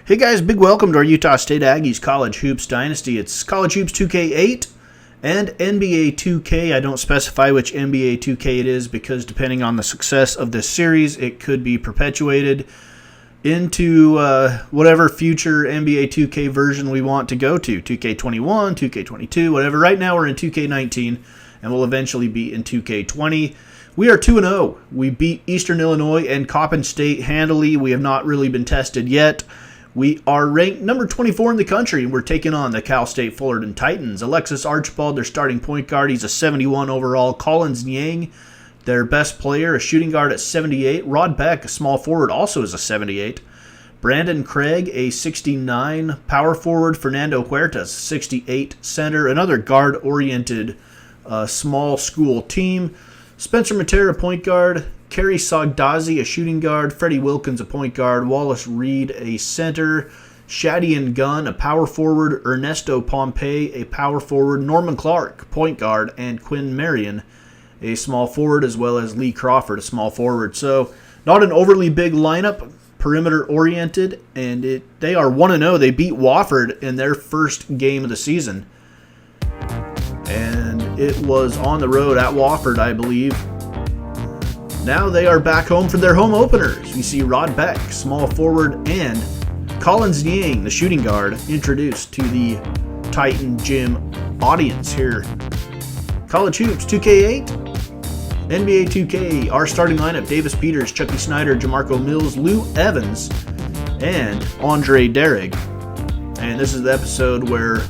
Hey guys, big welcome to our Utah State Aggies College Hoops Dynasty. It's College Hoops 2K8 and NBA 2K. I don't specify which NBA 2K it is because depending on the success of this series, it could be perpetuated into whatever future NBA 2K version we want to go to. 2K21, 2K22, whatever. Right now we're in 2K19 and we'll eventually be in 2K20. We are 2-0. We beat Eastern Illinois and Coppin State handily. We have not really been tested yet. We are ranked number 24 in the country, and we're taking on the Cal State Fullerton Titans. ALEXIS Archibald, their starting point guard, he's a 71 overall. Collins Niang, their best player, a shooting guard at 78. Rod Beck, a small forward, also is a 78. Brandon Craig, a 69 power forward. Fernando Huertas, 68 center. Another guard-oriented small school team. Spencer Matera, point guard. Kerry Sogdazi, a shooting guard. Freddie Wilkins, a point guard. Wallace Reed, a center. Shadian Gunn, a power forward. Ernesto Pompey, a power forward. Norman Clark, point guard. And Quinn MARION, a small forward, as well as Lee Crawford, a small forward. So not an overly big lineup, perimeter-oriented, and they are 1-0. They beat Wofford in their first game of the season. And it was on the road at Wofford, I believe. Now they are back home for their home openers. We see Rod Beck, small forward, and Collins Niang, the shooting guard, introduced to the Titan Gym audience here. College Hoops 2K8, NBA 2K, our starting lineup: Davis Peters, Chucky Snyder, Jamarco Mills, Lou Evans, and Andre Derrig. And this is the episode where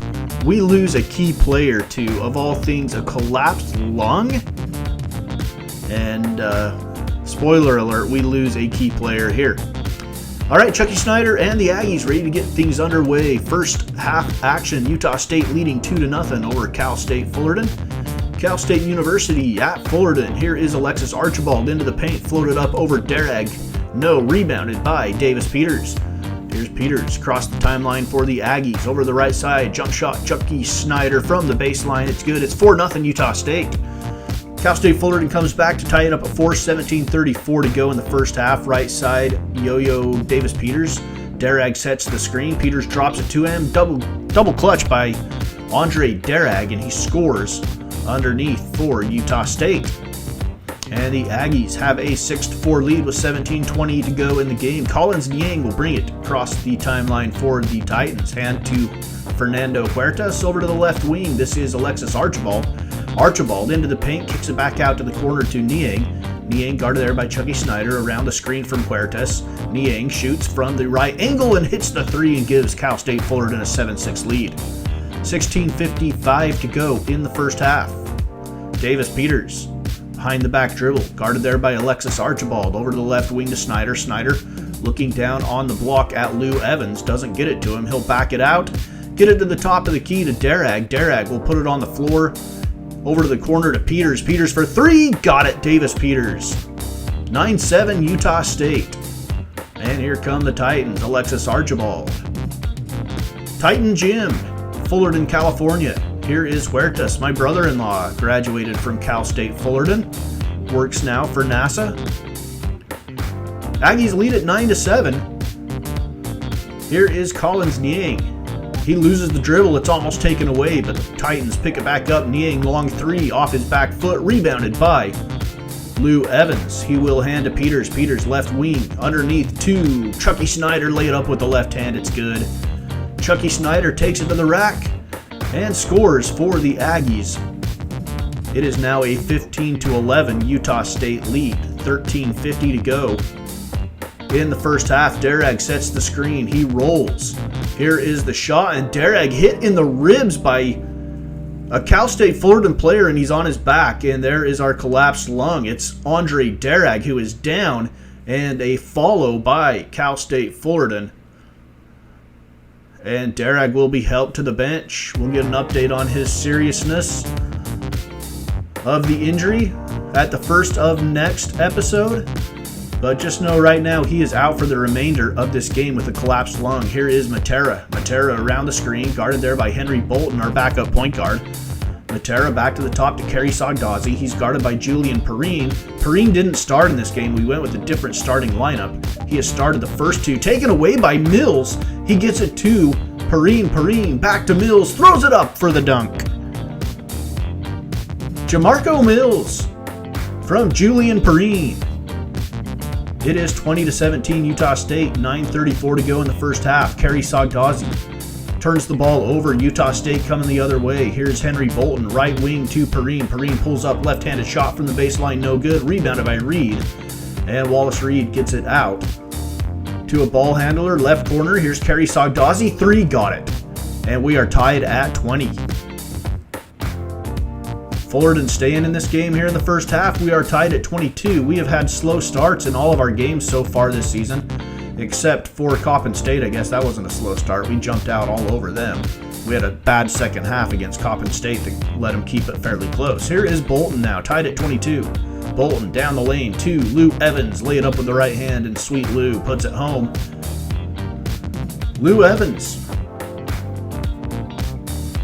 we lose a key player to, of all things, a collapsed lung. And spoiler alert, we lose a key player here. All right, Chucky Snyder and the Aggies ready to get things underway. First half action, Utah State leading 2-0 over Cal State Fullerton. Cal State University at Fullerton. Here is ALEXIS Archibald into the paint, floated up over Derrig. No, rebounded by Davis Peters. Here's Peters across the timeline for the Aggies. Over the right side, jump shot, Chucky Snyder from the baseline. It's good. It's 4-0 Utah State. Cal State Fullerton comes back to tie it up at 4, 17:34 to go in the first half. Right side, Yo-Yo Davis Peters. Derrig sets the screen. Peters drops it to him. Double clutch by Andre Derrig, and he scores underneath for Utah State. And the Aggies have a 6-4 lead with 17:20 to go in the game. Collins Niang will bring it across the timeline for the Titans. Hand to Fernando Huertas over to the left wing. This is ALEXIS Archibald. Archibald into the paint, kicks it back out to the corner to Niang. Niang guarded there by Chucky Snyder around the screen from Huertas. Niang shoots from the right angle and hits the three and gives Cal State Fullerton a 7-6 lead. 16:55 to go in the first half. Davis Peters behind the back dribble, guarded there by ALEXIS Archibald. Over to the left wing to Snyder. Snyder looking down on the block at Lou Evans. Doesn't get it to him. He'll back it out. Get it to the top of the key to Derrig. Derrig will put it on the floor. Over to the corner to Peters. Peters for three. Got it, Davis Peters. 9-7 Utah State. And here come the Titans. ALEXIS Archibald. Titan Gym, Fullerton, California. Here is Huertas, my brother-in-law. Graduated from Cal State Fullerton. Works now for NASA. Aggies lead at 9-7. Here is Collins Niang. He loses the dribble. It's almost taken away, but the Titans pick it back up. Niang, long three, off his back foot, rebounded by Lou Evans. He will hand to Peters. Peters left wing, underneath to Chucky Snyder. Lay it up with the left hand. It's good. Chucky Snyder takes it to the rack and scores for the Aggies. It is now a 15-11 Utah State lead. 13:50 to go in the first half. Derrig sets the screen. He rolls. Here is the shot, and Derrig hit in the ribs by a Cal State Fullerton player, and he's on his back, and there is our collapsed lung. It's Andre Derrig who is down, and a follow by Cal State Fullerton. And Derrig will be helped to the bench. We'll get an update on his seriousness of the injury at the first of next episode. But just know right now he is out for the remainder of this game with a collapsed lung. Here is Matera. Matera around the screen, guarded there by Henry Bolton, our backup point guard. Matera back to the top to carry Sogdazi. He's guarded by Julian Perrine. Perrine didn't start in this game. We went with a different starting lineup. He has started the first two. Taken away by Mills. He gets it to Perrine. Perrine back to Mills. Throws it up for the dunk. Jamarco Mills from Julian Perrine. It is 20-17 Utah State. 9:34 to go in the first half. Kerry Sogdazi turns the ball over. Utah State coming the other way. Here's Henry Bolton, right wing to Perrine. Perrine pulls up, left-handed shot from the baseline, no good. Rebounded by Reed. And Wallace Reed gets it out to a ball handler, left corner. Here's Kerry Sogdazi, 3, got it. And we are tied at 20. Fullerton staying in this game here in the first half. We are tied at 22. We have had slow starts in all of our games so far this season, except for Coppin State. I guess that wasn't a slow start. We jumped out all over them. We had a bad second half against Coppin State that let them keep it fairly close. Here is Bolton now, tied at 22. Bolton down the lane to Lou Evans. Lay it up with the right hand, and sweet Lou puts it home. Lou Evans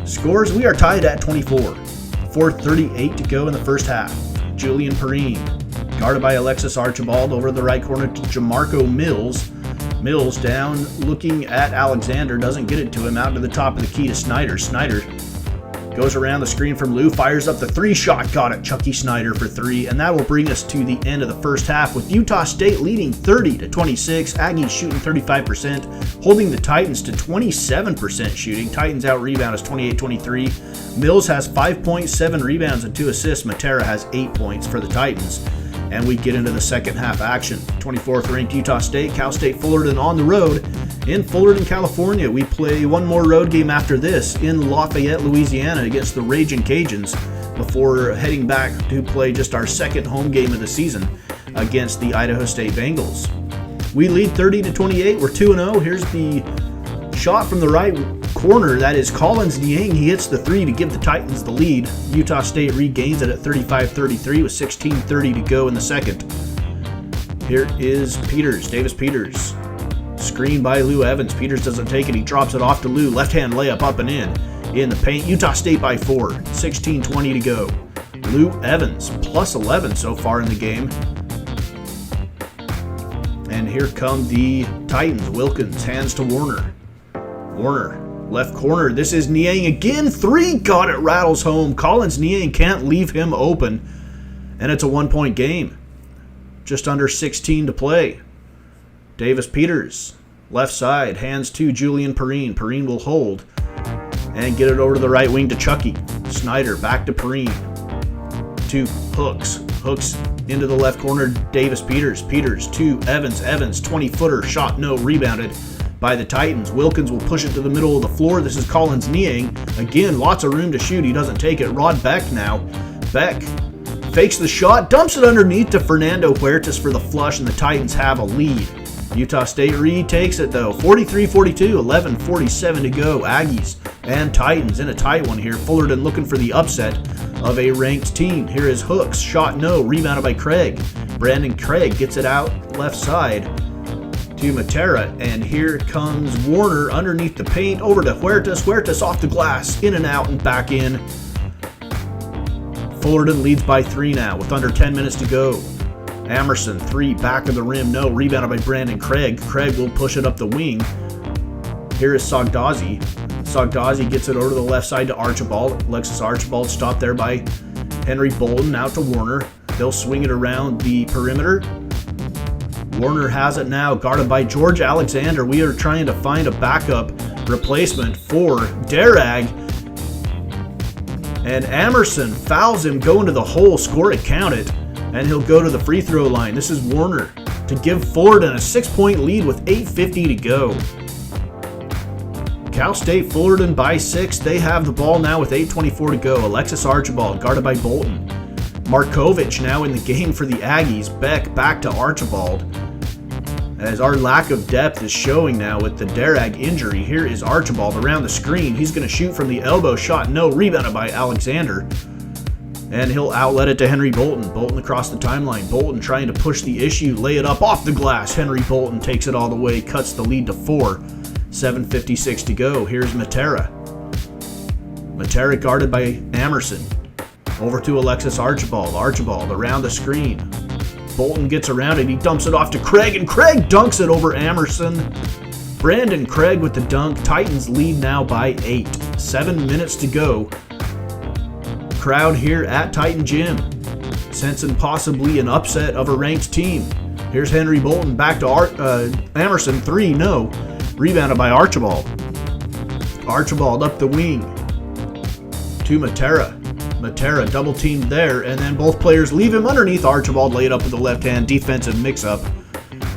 scores. We are tied at 24. 4:38 to go in the first half. Julian Perrine, guarded by Alexis Archibald, over the right corner to Jamarco Mills. Mills down, looking at Alexander, doesn't get it to him, out to the top of the key to Snyder. Snyder goes around the screen from Lou, fires up the 3-shot, got it, Chucky Snyder for 3, and that will bring us to the end of the first half with Utah State leading 30-26, Aggies shooting 35%, holding the Titans to 27% shooting. Titans out-rebound is 28-23. Mills has 5.7 rebounds and 2 assists. Matera has 8 points for the Titans. And we get into the second half action. 24th ranked Utah State, Cal State Fullerton on the road in Fullerton, California. We play one more road game after this in Lafayette, Louisiana against the Ragin' Cajuns before heading back to play just our second home game of the season against the Idaho State Bengals. We lead 30-28. We're 2-0. Here's the shot from the right corner. That is Collins Niang. He hits the 3 to give the Titans the lead. Utah State regains it at 35-33 with 16:30 to go in the second. Here is Peters, Davis Peters. Screen by Lou Evans. Peters doesn't take it. He drops it off to Lou. Left-hand layup up and in the paint. Utah State by 4. 16:20 to go. Lou Evans, plus 11 so far in the game. And here come the Titans. Wilkins hands to Warner. Warner, left corner. This is Niang again. 3, got it, rattles home. Collins Niang can't leave him open. And it's a 1-point game. Just under 16 to play. Davis Peters, left side, hands to Julian Perrine. Perrine will hold and get it over to the right wing to Chucky. Snyder back to Perrine. To Hooks. Hooks into the left corner. Davis Peters. Peters to Evans. Evans, 20-footer, shot no, rebounded by the Titans. Wilkins will push it to the middle of the floor. This is Collins Niang. Again, lots of room to shoot. He doesn't take it. Rod Beck now. Beck fakes the shot, dumps it underneath to Fernando Huertas for the flush, and the Titans have a lead. Utah State retakes it though. 43-42, 11:47 to go. Aggies and Titans in a tight one here. Fullerton looking for the upset of a ranked team. Here is Hooks. Shot no. Rebounded by Craig. Brandon Craig gets it out left side to Matera. And here comes Warner underneath the paint. Over to Huertas. Huertas off the glass. In and out and back in. Fullerton leads by 3 now with under 10 minutes to go. Amerson, 3, back of the rim, no. Rebounded by Brandon Craig. Craig will push it up the wing. Here is Sogdazi. Sogdazi gets it over to the left side to Archibald. Alexis Archibald stopped there by Henry Bolton. Out to Warner. They'll swing it around the perimeter. Warner has it now, guarded by George Alexander. We are trying to find a backup replacement for Darag. And Amerson fouls him, going to the hole, score it, count it. And he'll go to the free throw line. This is Warner to give Fullerton a 6-point lead with 8:50 to go. Cal State Fullerton by 6. They have the ball now with 8:24 to go. Alexis Archibald guarded by Bolton. Markovich now in the game for the Aggies. Beck back to Archibald. As our lack of depth is showing now with the Darag injury. Here is Archibald around the screen. He's going to shoot from the elbow. Shot no. Rebounded by Alexander. And he'll outlet it to Henry Bolton. Bolton across the timeline. Bolton trying to push the issue. Lay it up off the glass. Henry Bolton takes it all the way. Cuts the lead to 4. 7:56 to go. Here's Matera. Matera guarded by Amerson. Over to Alexis Archibald. Archibald around the screen. Bolton gets around it. He dumps it off to Craig, and Craig dunks it over Amerson. Brandon Craig with the dunk. Titans lead now by 8. 7 minutes to go. Crowd here at Titan Gym, sensing possibly an upset of a ranked team. Here's Henry Bolton back to Amerson. 3, no. Rebounded by Archibald. Archibald up the wing to Matera. Matera double teamed there, and then both players leave him underneath. Archibald laid up with the left hand. Defensive mix-up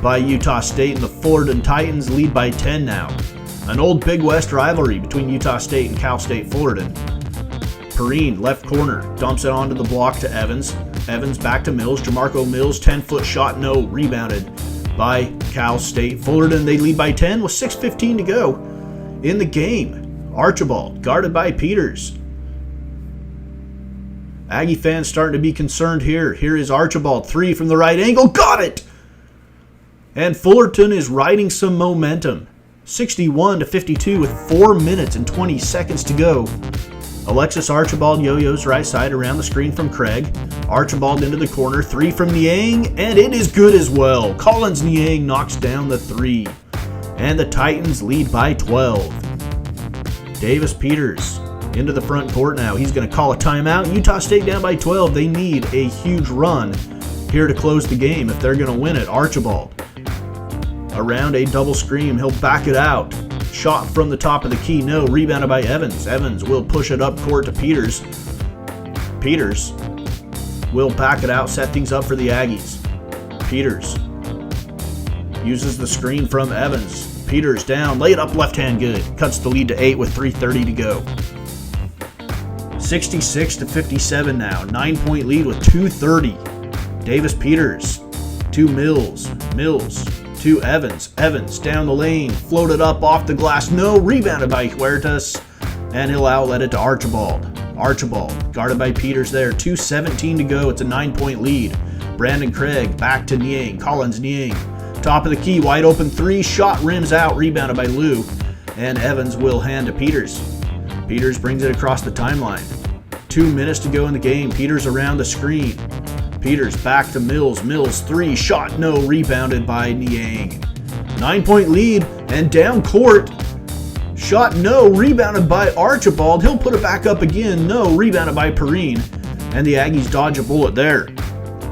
by Utah State, and the Fullerton Titans lead by 10 now. An old Big West rivalry between Utah State and Cal State Fullerton. Perrine, left corner, dumps it onto the block to Evans. Evans back to Mills. Jamarco Mills, 10-foot shot, no. Rebounded by Cal State Fullerton. They lead by 10 with 6:15 to go in the game. Archibald, guarded by Peters. Aggie fans starting to be concerned here. Here is Archibald, 3 from the right angle. Got it! And Fullerton is riding some momentum. 61-52 with 4 minutes and 20 seconds to go. Alexis Archibald yo-yos right side around the screen from Craig. Archibald into the corner. 3 from Niang, and it is good as well. Collins Niang knocks down the 3. And the Titans lead by 12. Davis Peters into the front court now. He's going to call a timeout. Utah State down by 12. They need a huge run here to close the game if they're going to win it. Archibald around a double screen. He'll back it out. Shot from the top of the key. No. Rebounded by Evans. Evans will push it up court to Peters. Peters will back it out. Set things up for the Aggies. Peters uses the screen from Evans. Peters down. Lay it up left hand good. Cuts the lead to 8 with 3:30 to go. 66-57 now. 9-point lead with 2:30. Davis Peters to Mills. Mills to Evans. Evans down the lane. Floated up off the glass. No. Rebounded by Huertas. And he'll outlet it to Archibald. Archibald guarded by Peters there. 2:17 to go. It's a 9-point lead. Brandon Craig back to Niang. Collins Niang. Top of the key. Wide open 3. Shot rims out. Rebounded by Liu. And Evans will hand to Peters. Peters brings it across the timeline. 2 minutes to go in the game. Peters around the screen. Peters back to Mills. Mills 3. Shot no. Rebounded by Niang. 9-point lead and down court. Shot no. Rebounded by Archibald. He'll put it back up again. No. Rebounded by Perrine. And the Aggies dodge a bullet there.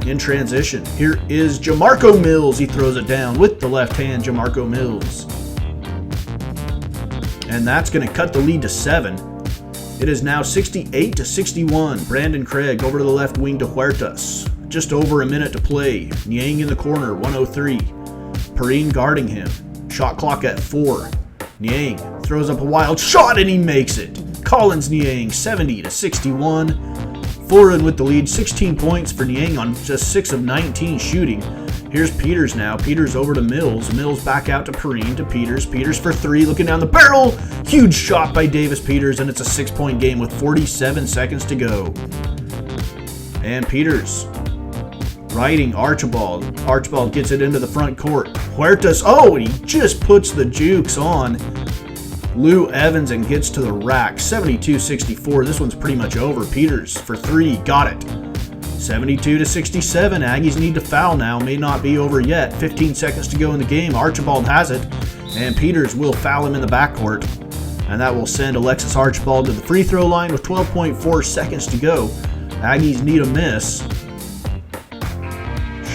In transition, here is Jamarco Mills. He throws it down with the left hand. Jamarco Mills. And that's going to cut the lead to 7. It is now 68-61. Brandon Craig over to the left wing to Huertas. Just over a minute to play. Niang in the corner, 103. Perrine guarding him. Shot clock at 4. Niang throws up a wild shot and he makes it. Collins Niang, 70-61. Fullerton with the lead, 16 points for Niang on just 6 of 19 shooting. Here's Peters now. Peters over to Mills. Mills back out to Perrine to Peters. Peters for 3, looking down the barrel. Huge shot by Davis Peters, and it's a 6-point game with 47 seconds to go. And Peters riding Archibald. Archibald gets it into the front court. Huertas, oh, and he just puts the jukes on Lou Evans and gets to the rack. 72-64. This one's pretty much over. Peters for 3, got it. 72-67. Aggies need to foul now. May not be over yet. 15 seconds to go in the game. Archibald has it, and Peters will foul him in the backcourt. And that will send Alexis Archibald to the free throw line with 12.4 seconds to go. Aggies need a miss.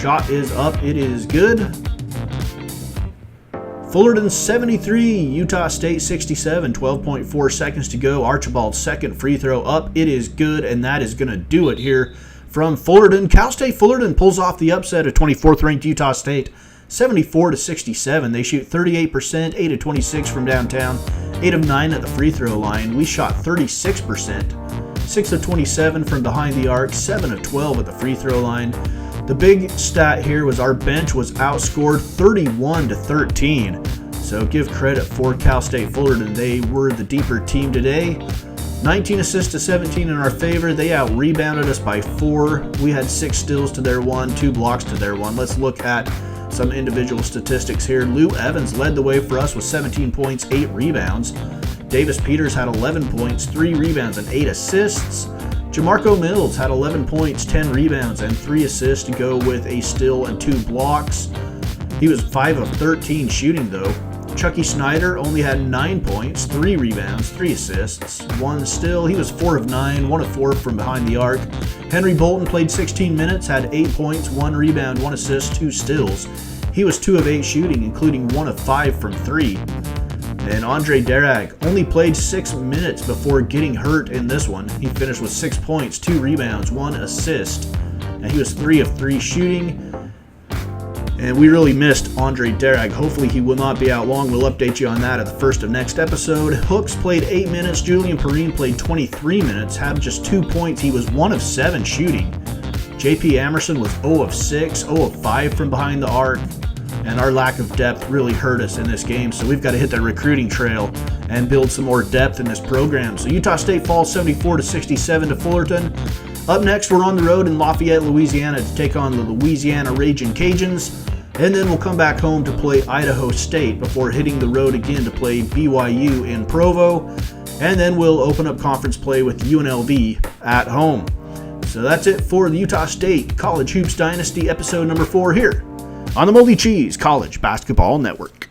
Shot is up. It is good. Fullerton 73, Utah State 67, 12.4 seconds to go. Archibald's second free throw up. It is good, and that is going to do it here from Fullerton. Cal State Fullerton pulls off the upset of 24th ranked Utah State, 74-67. They shoot 38%, 8 of 26 from downtown, 8 of 9 at the free throw line. We shot 36%, 6 of 27 from behind the arc, 7 of 12 at the free throw line. The big stat here was our bench was outscored 31-13. So give credit for Cal State Fullerton. They were the deeper team today. 19 assists to 17 in our favor. They out-rebounded us by 4. We had 6 steals to their 1, 2 blocks to their 1. Let's look at some individual statistics here. Lou Evans led the way for us with 17 points, 8 rebounds. Davis Peters had 11 points, 3 rebounds, and 8 assists. Jamarco Mills had 11 points, 10 rebounds, and 3 assists to go with a steal and 2 blocks. He was 5 of 13 shooting though. Chucky Snyder only had 9 points, 3 rebounds, 3 assists, 1 steal. He was 4 of 9, 1 of 4 from behind the arc. Henry Bolton played 16 minutes, had 8 points, 1 rebound, 1 assist, 2 steals. He was 2 of 8 shooting, including 1 of 5 from 3. And Andre Darag only played 6 minutes before getting hurt in this one. He finished with 6 points, 2 rebounds, 1 assist. And he was 3 of 3 shooting. And we really missed Andre Darag. Hopefully he will not be out long. We'll update you on that at the first of next episode. Hooks played 8 minutes. Julian Perrine played 23 minutes, had just 2 points. He was 1 of 7 shooting. JP Amerson was 0 of 6, 0 of 5 from behind the arc. And our lack of depth really hurt us in this game. So we've got to hit that recruiting trail and build some more depth in this program. So Utah State falls 74-67 to Fullerton. Up next, we're on the road in Lafayette, Louisiana to take on the Louisiana Ragin' Cajuns. And then we'll come back home to play Idaho State before hitting the road again to play BYU in Provo. And then we'll open up conference play with UNLV at home. So that's it for the Utah State College Hoops Dynasty episode number 4 here on the Moldy Cheese College Basketball Network.